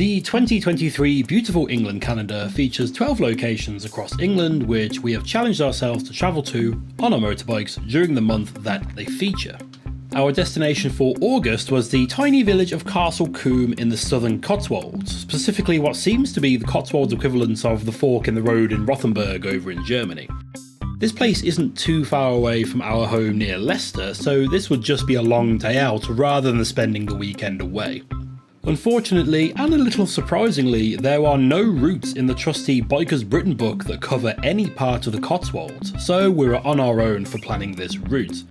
The 2023 Beautiful England calendar features 12 locations across England which we have challenged ourselves to travel to on our motorbikes during the month that they feature. Our destination for August was the tiny village of Castle Combe in the southern Cotswolds, specifically what seems to be the Cotswolds equivalent of the fork in the road in Rothenburg over in Germany. This place isn't too far away from our home near Leicester, so this would just be a long day out rather than spending the weekend away. Unfortunately, and a little surprisingly, there are no routes in the trusty Bikers Britain book that cover any part of the Cotswolds, so we were on our own for planning this route.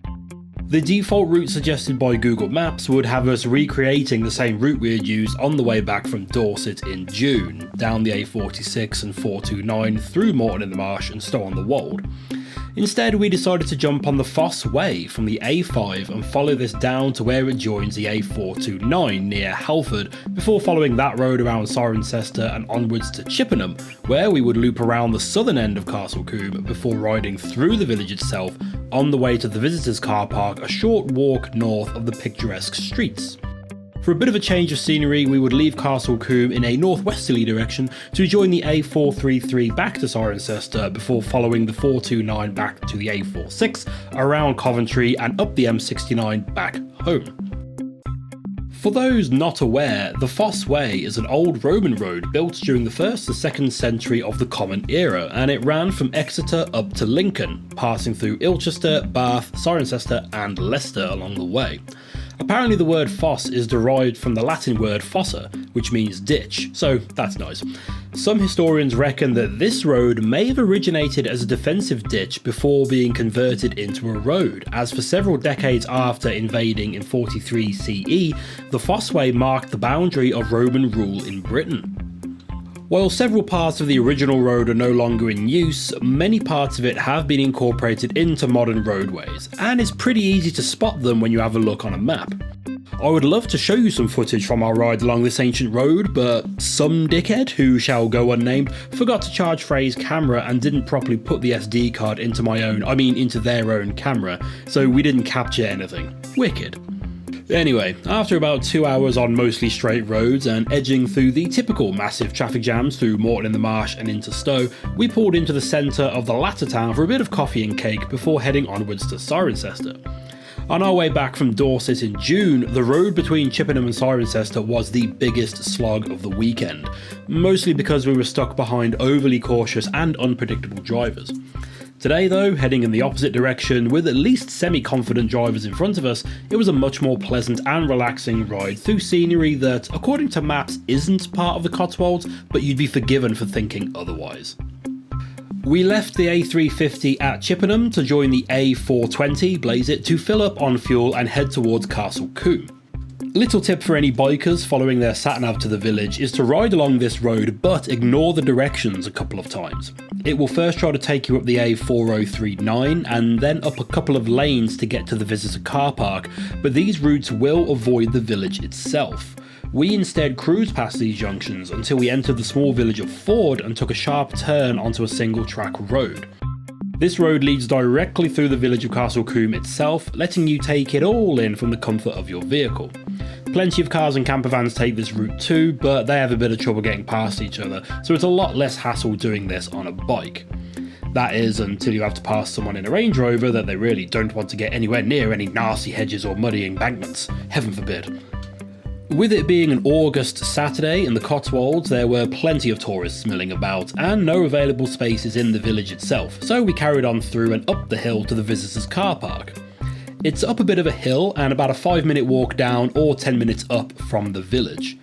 The default route suggested by Google Maps would have us recreating the same route we had used on the way back from Dorset in June, down the A46 and 429 through Morton-in-the-Marsh and Stow-on-the-Wold. Instead, we decided to jump on the Foss Way from the A5 and follow this down to where it joins the A429 near Halford, before following that road around Cirencester and onwards to Chippenham, where we would loop around the southern end of Castle Combe before riding through the village itself on the way to the visitors' car park, a short walk north of the picturesque streets. For a bit of a change of scenery, we would leave Castle Combe in a northwesterly direction to join the A433 back to Cirencester before following the 429 back to the A46, around Coventry and up the M69 back home. For those not aware, the Foss Way is an old Roman road built during the 1st and 2nd century of the Common Era, and it ran from Exeter up to Lincoln, passing through Ilchester, Bath, Cirencester and Leicester along the way. Apparently the word foss is derived from the Latin word fossa, which means ditch, so that's nice. Some historians reckon that this road may have originated as a defensive ditch before being converted into a road, as for several decades after invading in 43 CE, the Foss Way marked the boundary of Roman rule in Britain. While several parts of the original road are no longer in use, many parts of it have been incorporated into modern roadways, and it's pretty easy to spot them when you have a look on a map. I would love to show you some footage from our ride along this ancient road, but some dickhead, who shall go unnamed, forgot to charge Frey's camera and didn't properly put the SD card into into their own camera, so we didn't capture anything. Wicked. Anyway, after about 2 hours on mostly straight roads and edging through the typical massive traffic jams through Morton-in-the-Marsh and into Stow, we pulled into the centre of the latter town for a bit of coffee and cake before heading onwards to Cirencester. On our way back from Dorset in June, the road between Chippenham and Cirencester was the biggest slog of the weekend, mostly because we were stuck behind overly cautious and unpredictable drivers. Today though, heading in the opposite direction with at least semi-confident drivers in front of us, it was a much more pleasant and relaxing ride through scenery that, according to maps, isn't part of the Cotswolds, but you'd be forgiven for thinking otherwise. We left the A350 at Chippenham to join the A420 Blaze It to fill up on fuel and head towards Castle Combe. Little tip for any bikers following their sat-nav to the village is to ride along this road but ignore the directions a couple of times. It will first try to take you up the A4039 and then up a couple of lanes to get to the visitor car park, but these routes will avoid the village itself. We instead cruised past these junctions until we entered the small village of Ford and took a sharp turn onto a single track road. This road leads directly through the village of Castle Combe itself, letting you take it all in from the comfort of your vehicle. Plenty of cars and camper vans take this route too, but they have a bit of trouble getting past each other, so it's a lot less hassle doing this on a bike. That is, until you have to pass someone in a Range Rover that they really don't want to get anywhere near any nasty hedges or muddy embankments, heaven forbid. With it being an August Saturday in the Cotswolds, there were plenty of tourists milling about and no available spaces in the village itself, so we carried on through and up the hill to the visitors' car park. It's up a bit of a hill and about a 5-minute walk down or 10 minutes up from the village.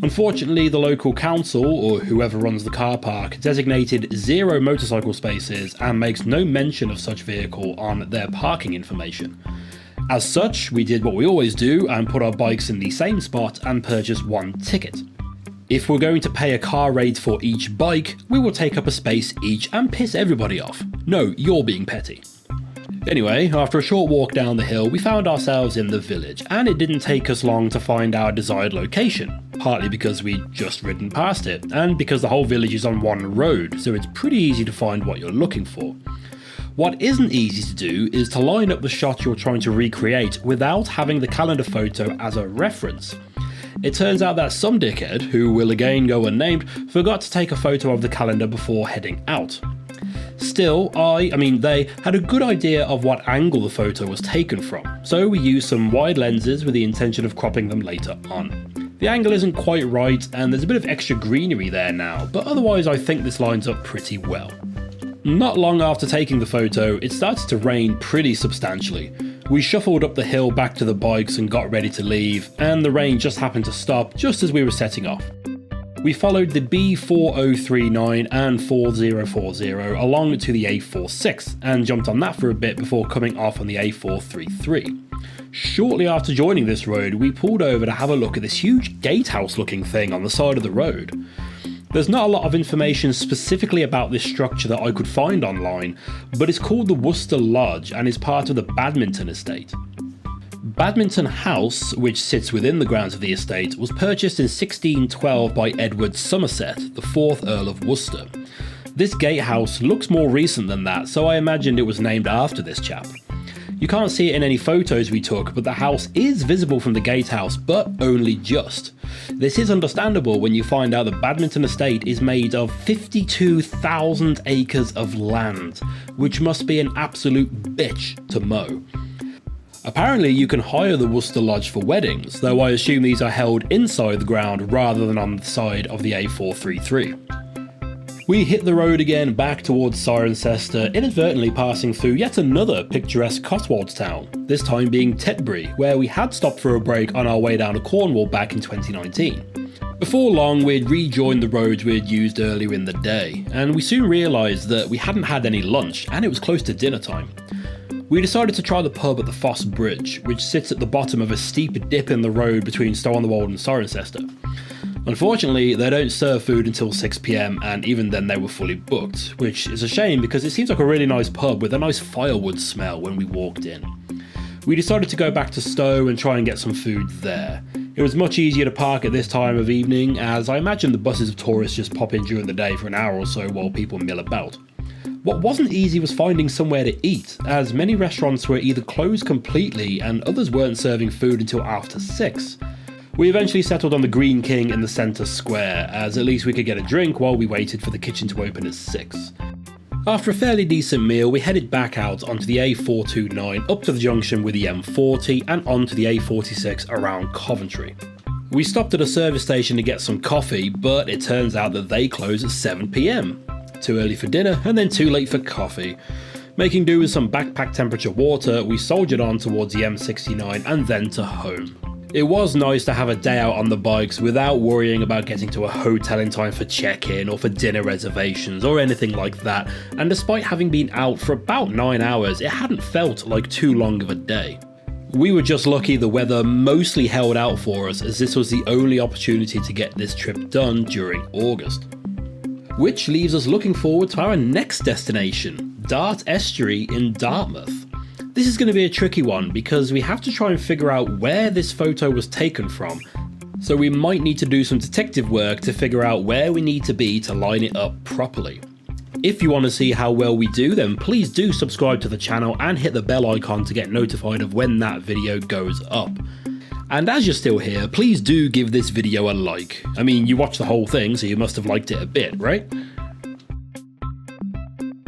Unfortunately, the local council, or whoever runs the car park, designated 0 motorcycle spaces and makes no mention of such vehicle on their parking information. As such, we did what we always do and put our bikes in the same spot and purchased 1 ticket. If we're going to pay a car rate for each bike, we will take up a space each and piss everybody off. No, you're being petty. Anyway, after a short walk down the hill, we found ourselves in the village, and it didn't take us long to find our desired location, partly because we'd just ridden past it, and because the whole village is on one road, so it's pretty easy to find what you're looking for. What isn't easy to do is to line up the shot you're trying to recreate without having the calendar photo as a reference. It turns out that some dickhead, who will again go unnamed, forgot to take a photo of the calendar before heading out. Still, they had a good idea of what angle the photo was taken from, so we used some wide lenses with the intention of cropping them later on. The angle isn't quite right and there's a bit of extra greenery there now, but otherwise I think this lines up pretty well. Not long after taking the photo, it started to rain pretty substantially. We shuffled up the hill back to the bikes and got ready to leave, and the rain just happened to stop just as we were setting off. We followed the B4039 and 4040 along to the A46 and jumped on that for a bit before coming off on the A433. Shortly after joining this road, we pulled over to have a look at this huge gatehouse looking thing on the side of the road. There's not a lot of information specifically about this structure that I could find online, but it's called the Wiltshire Lodge and is part of the Badminton estate. Badminton House, which sits within the grounds of the estate, was purchased in 1612 by Edward Somerset, the 4th Earl of Worcester. This gatehouse looks more recent than that, so I imagined it was named after this chap. You can't see it in any photos we took, but the house is visible from the gatehouse, but only just. This is understandable when you find out the Badminton estate is made of 52,000 acres of land, which must be an absolute bitch to mow. Apparently you can hire the Wiltshire Lodge for weddings, though I assume these are held inside the ground rather than on the side of the A433. We hit the road again back towards Cirencester, inadvertently passing through yet another picturesque Cotswolds town, this time being Tetbury, where we had stopped for a break on our way down to Cornwall back in 2019. Before long, we'd rejoined the roads we'd used earlier in the day, and we soon realised that we hadn't had any lunch and it was close to dinner time. We decided to try the pub at the Foss Bridge, which sits at the bottom of a steep dip in the road between Stow-on-the-Wold and Cirencester. Unfortunately, they don't serve food until 6 PM, and even then they were fully booked, which is a shame because it seems like a really nice pub with a nice firewood smell when we walked in. We decided to go back to Stow and try and get some food there. It was much easier to park at this time of evening, as I imagine the buses of tourists just pop in during the day for an hour or so while people mill about. What wasn't easy was finding somewhere to eat, as many restaurants were either closed completely and others weren't serving food until after 6. We eventually settled on the Green King in the centre square, as at least we could get a drink while we waited for the kitchen to open at 6. After a fairly decent meal, we headed back out onto the A429 up to the junction with the M40 and onto the A46 around Coventry. We stopped at a service station to get some coffee, but it turns out that they close at 7 PM. Too early for dinner and then too late for coffee. Making do with some backpack temperature water, we soldiered on towards the M69 and then to home. It was nice to have a day out on the bikes without worrying about getting to a hotel in time for check-in or for dinner reservations or anything like that, and despite having been out for about 9 hours, it hadn't felt like too long of a day. We were just lucky the weather mostly held out for us, as this was the only opportunity to get this trip done during August. Which leaves us looking forward to our next destination, Dart Estuary in Dartmouth. This is going to be a tricky one because we have to try and figure out where this photo was taken from, so we might need to do some detective work to figure out where we need to be to line it up properly. If you want to see how well we do, then please do subscribe to the channel and hit the bell icon to get notified of when that video goes up. And as you're still here, please do give this video a like. I mean, you watched the whole thing, so you must have liked it a bit, right?